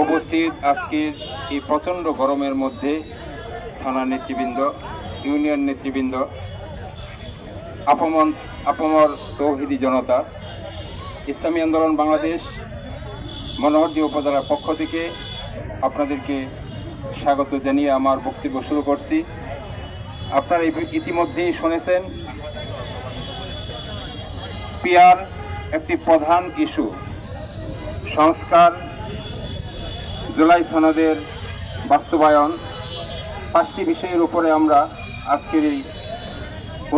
উপস্থিত আজকের এই প্রচণ্ড গরমের মধ্যে থানা নেতৃবৃন্দ, ইউনিয়ন নেতৃবৃন্দ, আপামর তৌহিদি জনতা, ইসলামী আন্দোলন বাংলাদেশ মনোহরদী উপজেলার পক্ষ থেকে আপনাদেরকে স্বাগত জানিয়ে আমার বক্তব্য শুরু করছি। আপনারা ইতিমধ্যেই শুনেছেন, পিআর একটি প্রধান ইস্যু। সংস্কার, জুলাই সনদের বাস্তবায়ন, 5টি বিষয়ের উপরে আমরা আজকের এই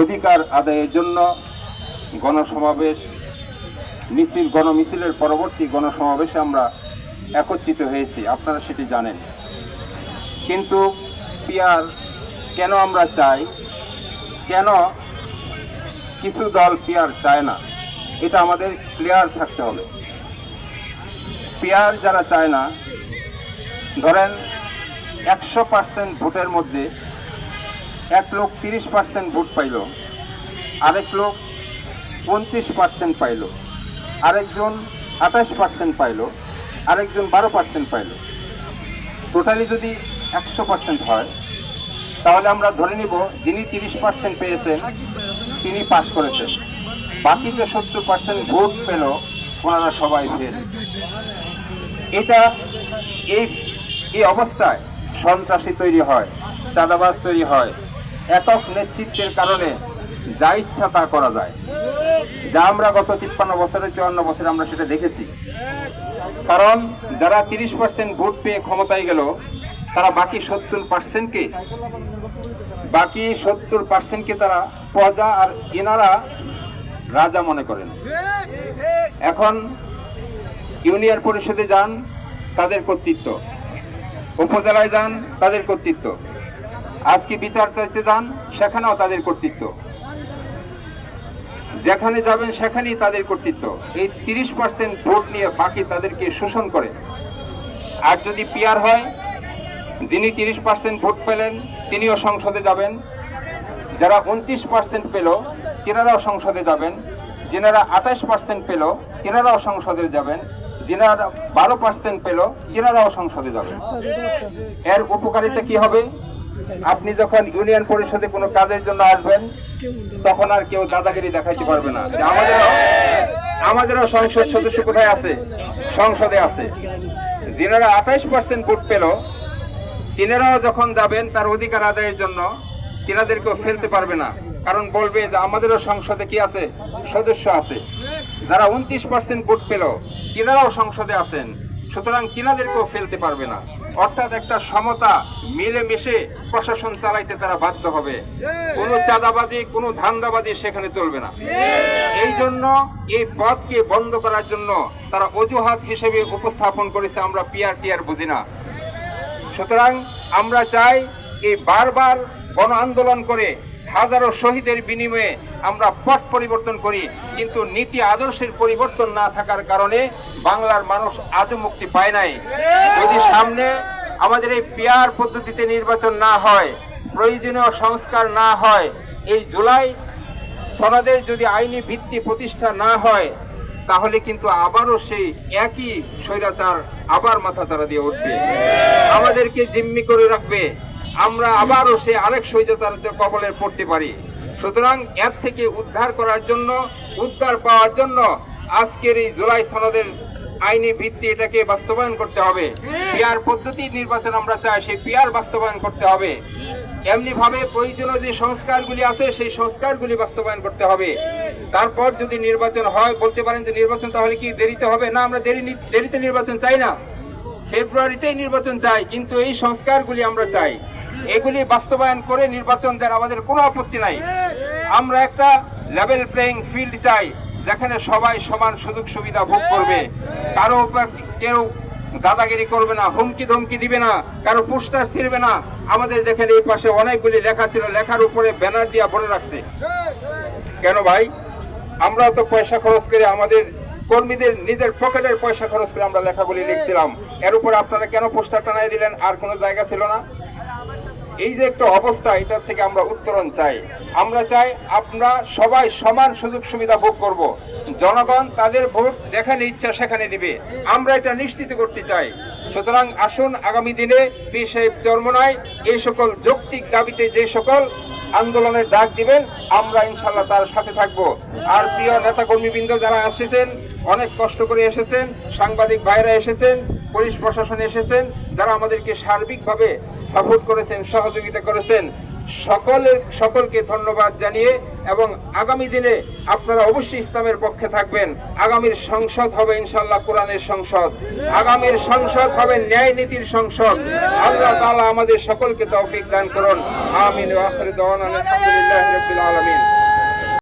অধিকার আদায়ের জন্য গণসমাবেশ, গণমিছিলের পরবর্তী গণসমাবেশে আমরা একত্রিত হয়েছি, আপনারা সেটি জানেন। কিন্তু পিআর কেন আমরা চাই, কেন কিছু দল পিআর চায় না, এটা আমাদের ক্লিয়ার থাকতে হবে। পিআর যারা চায় না, ধরেন 100% ভোটের মধ্যে এক লোক 30% ভোট পাইল, আরেক লোক 29% পাইল, আরেকজন 28% পাইল, আরেকজন 12% পাইল। টোটালি যদি 100% হয়, তাহলে আমরা ধরে নিব যিনি 30% পেয়েছেন তিনি পাশ করেছেন, বাকি যে 70% ভোট পেল ওনারা সবাই ফেল। এটা এই অবস্থায় সন্ত্রাসী তৈরি হয়, চাঁদাবাজ তৈরি হয়, একক নেতৃত্বের কারণে যা ইচ্ছা তা করা যায়, যা আমরা গত 53 বছরে 54 বছরে আমরা সেটা দেখেছি। কারণ যারা 30% ভোট পেয়ে ক্ষমতায় গেল, তারা বাকি 70%কে তারা প্রজা আর এনারা রাজা মনে করেন। এখন ইউনিয়ন পরিষদে যান, তাদের কর্তৃত্ব, উপজেলায় যান, তাদের কর্তৃত্ব, আজকে বিচার চাইতে যান, সেখানেও তাদের কর্তৃত্ব, যেখানে যাবেন সেখানেই তাদের কর্তৃত্ব। এই 30% ভোট নিয়ে বাকি তাদেরকে শোষণ করে। আর যদি পিআর হয়, যিনি 30% ভোট পেলেন তিনিও সংসদে যাবেন, যারা 29% পেল তিনারাও সংসদে যাবেন, যিনারা 28% পেল তিনারাও সংসদে যাবেন, যিনারা 12% পেল তিনারাও সংসদে যাবেন। এর উপকারিতা কি হবে? আপনি যখন ইউনিয়ন পরিষদে কোনো কাজের জন্য আসবেন, তখন আর কেউ দাদাগিরি দেখাইতে পারবে না। আমাদেরও সংসদ সদস্য কোথায় আছে? সংসদে আছে। যিনারা 28% ভোট পেল তিনারাও যখন যাবেন তার অধিকার আদায়ের জন্য, তিনাদেরকেও ফেলতে পারবে না, কারণ বলবে যে আমাদেরও সংসদে কি আছে? সদস্য আছে। যারা 29% ভোট পেল তিনারাও সংসদে আছেন, সুতরাং তিনাদেরকেও ফেলতে পারবে না। অর্থাৎ একটা সমতা, মিলেমিশে প্রশাসন চালাইতে তারা বাধ্য হবে। কোনো চাঁদাবাজি, কোনো ধান্দাবাজি সেখানে চলবে না। এই জন্য এই পথকে বন্ধ করার জন্য তারা অজুহাত হিসেবে উপস্থাপন করেছে আমরা পিআর বুঝি না। সুতরাং আমরা চাই এই বারবার গণ আন্দোলন করে হাজারো শহীদের বিনিময়ে আমরা পথ পরিবর্তন করি, কিন্তু নীতি আদর্শের পরিবর্তন না থাকার কারণে বাংলার মানুষ আজও মুক্তি পায় নাই। যদি সামনে আমাদের এই পিআর পদ্ধতিতে নির্বাচন না হয়, প্রয়োজনীয় সংস্কার না হয়, এই জুলাই সনদের যদি আইনি ভিত্তি প্রতিষ্ঠা না হয়, তাহলে কিন্তু আবারও সেই একই স্বৈরাচার আবার মাথাচাড়া দিয়ে উঠবে, আমাদেরকে জিম্মি করে রাখবে, আমরা আবারও সেই আরেক স্বৈরাচারের কবলে পড়তে পারি। সুতরাং এর থেকে উদ্ধার পাওয়ার জন্য আজকের এই জুলাই সনদের আইনি ভিত্তি এটাকে বাস্তবায়ন করতে হবে। পিআর পদ্ধতির নির্বাচন আমরা চাই, সেই পিআর বাস্তবায়ন করতে হবে। এমনি ভাবে প্রয়োজনীয় যে সংস্কারগুলি আছে সেই সংস্কারগুলি বাস্তবায়ন করতে হবে। তারপর যদি নির্বাচন হয়, বলতে পারেন যে নির্বাচন তাহলে কি দেরিতে হবে? না, আমরা দেরিতে নির্বাচন চাই না, ফেব্রুয়ারিতেই নির্বাচন চাই, কিন্তু এই সংস্কারগুলি আমরা চাই। এগুলি বাস্তবায়ন করে নির্বাচন দেন, আমাদের কোনো আপত্তি নাই। আমরা একটা লেভেল প্লেইং ফিল্ড চাই, যেখানে সবাই সমান সুযোগ সুবিধা ভোগ করবে, কারো উপর কেউ দাদাগিরি করবে না, হুমকি ধমকি দিবে না, কারো পোস্টার ছিঁড়বে না। আমাদের দেখেন এই পাশে অনেকগুলি লেখা ছিল, লেখার উপরে ব্যানার দিয়া বলে রাখছে। কেন ভাই? আমরাও তো পয়সা খরচ করে, আমাদের কর্মীদের নিজের পকেটের পয়সা খরচ করে আমরা লেখাগুলি লিখছিলাম, এর উপর আপনারা কেন পোস্টার টানাই দিলেন? আর কোনো জায়গা ছিল না? এই যে একটা অবস্থা, এটার থেকে আমরা উত্তরণ চাই। আমরা চাই আমরা সবাই সমান সুযোগ সুবিধা ভোগ করব, জনগণ তাদের ভোট যেখানে ইচ্ছা সেখানে দিবে, আমরা এটা নিশ্চিত করতে চাই। সুতরাং আসুন আগামী দিনে পীর সাহেব চরমোনাই এই সকল যৌক্তিক দাবিতে যে সকল আন্দোলনের ডাক দিবেন, আমরা ইনশাল্লাহ তার সাথে থাকব। আর প্রিয় নেতা কর্মীবৃন্দ যারা এসেছেন, অনেক কষ্ট করে এসেছেন, সাংবাদিক ভাইরা এসেছেন, পুলিশ প্রশাসন এসেছেন, যারা আমাদেরকে সার্বিকভাবে সাপোর্ট করেছেন, সহযোগিতা করেছেন, সকলকে ধন্যবাদ জানিয়ে, এবং আগামী দিনে আপনারা অবশ্যই ইসলামের পক্ষে থাকবেন। আগামীর সংসদ হবে ইনশাআল্লাহ কোরআনের সংসদ, আগামীর সংসদ হবে ন্যায় নীতির সংসদ। আল্লাহ তাআলা আমাদের সকলকে তৌফিক দান করুন। আমিন ওয়া আখিরু দাওয়ানা আলহামদুলিল্লাহি রাব্বিল আলামিন।